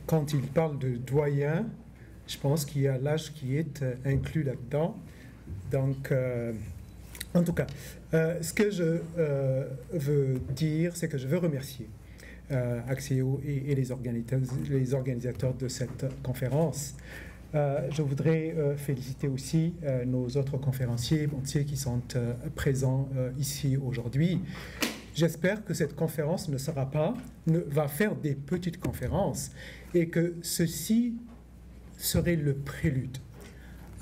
quand il parle de doyen, je pense qu'il y a l'âge qui est inclus là-dedans. Donc, en tout cas, ce que je veux dire, c'est que je veux remercier Axéo et les organisateurs de cette conférence. Je voudrais féliciter aussi nos autres conférenciers qui sont présents ici aujourd'hui. J'espère que cette conférence va faire des petites conférences et que ceci serait le prélude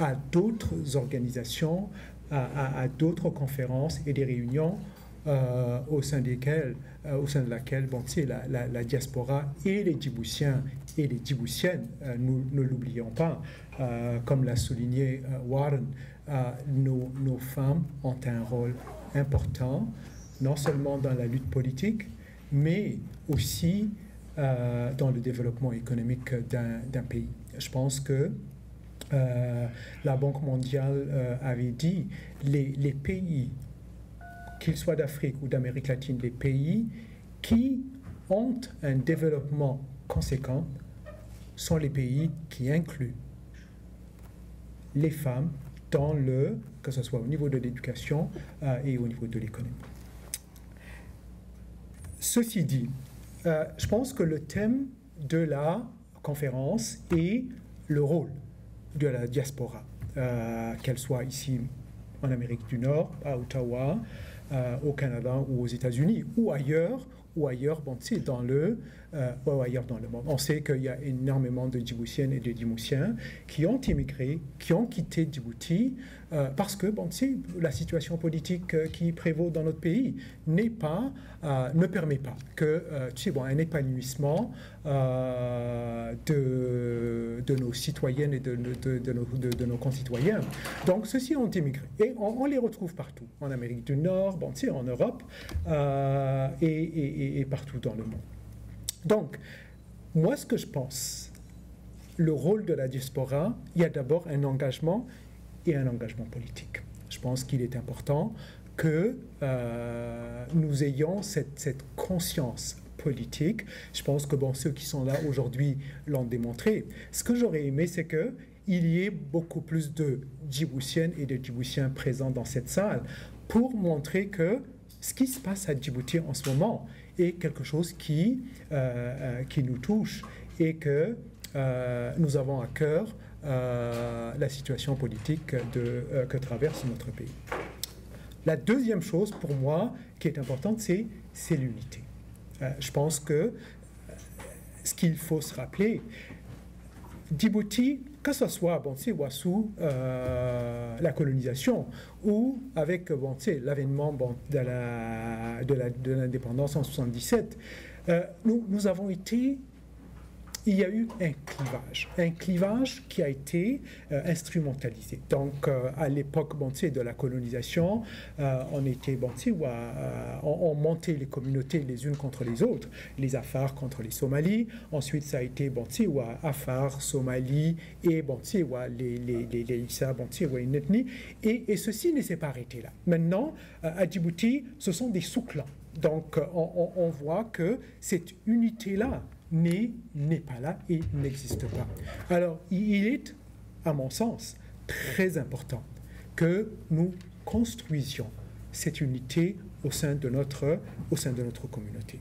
à d'autres organisations, à d'autres conférences et des réunions au sein de laquelle la diaspora et les Djiboutiens et les Djiboutiennes, nous ne l'oublions pas, comme l'a souligné Warren, nos femmes ont un rôle important, non seulement dans la lutte politique, mais aussi dans le développement économique d'un pays. Je pense que la Banque mondiale avait dit les pays, qu'ils soient d'Afrique ou d'Amérique latine, les pays qui ont un développement conséquent sont les pays qui incluent les femmes que ce soit au niveau de l'éducation et au niveau de l'économie. Ceci dit, je pense que le thème de la conférence est le rôle de la diaspora, qu'elle soit ici en Amérique du Nord, à Ottawa, au Canada ou aux États-Unis, ou ailleurs ailleurs dans le monde. On sait qu'il y a énormément de Djiboutiennes et de Djiboutiens qui ont immigré, qui ont quitté Djibouti parce que la situation politique qui prévaut dans notre pays ne permet pas que un épanouissement de nos citoyennes et de nos concitoyens. Donc ceux-ci ont immigré et on les retrouve partout, en Amérique du Nord, en Europe et partout dans le monde. Donc, moi, ce que je pense, le rôle de la diaspora, il y a d'abord un engagement et un engagement politique. Je pense qu'il est important que nous ayons cette conscience politique. Je pense que ceux qui sont là aujourd'hui l'ont démontré. Ce que j'aurais aimé, c'est qu'il y ait beaucoup plus de Djiboutiennes et de Djiboutiens présents dans cette salle pour montrer que ce qui se passe à Djibouti en ce moment est quelque chose qui nous touche et que nous avons à cœur la situation politique que traverse notre pays. La deuxième chose pour moi qui est importante, c'est l'unité. Je pense que ce qu'il faut se rappeler, Djibouti, que ce soit sous la colonisation ou avec l'avènement de l'indépendance en 1977, nous avons été... Il y a eu un clivage qui a été instrumentalisé. Donc, à l'époque de la colonisation, on était on montait les communautés les unes contre les autres, les Afars contre les Somalis. Ensuite, ça a été Afars, Somalis et les Issa, une ethnie. Et ceci ne s'est pas arrêté là. Maintenant, à Djibouti, ce sont des sous-clans. Donc, on voit que cette unité-là n'est pas là et n'existe pas. Alors, il est, à mon sens, très important que nous construisions cette unité au sein de notre communauté.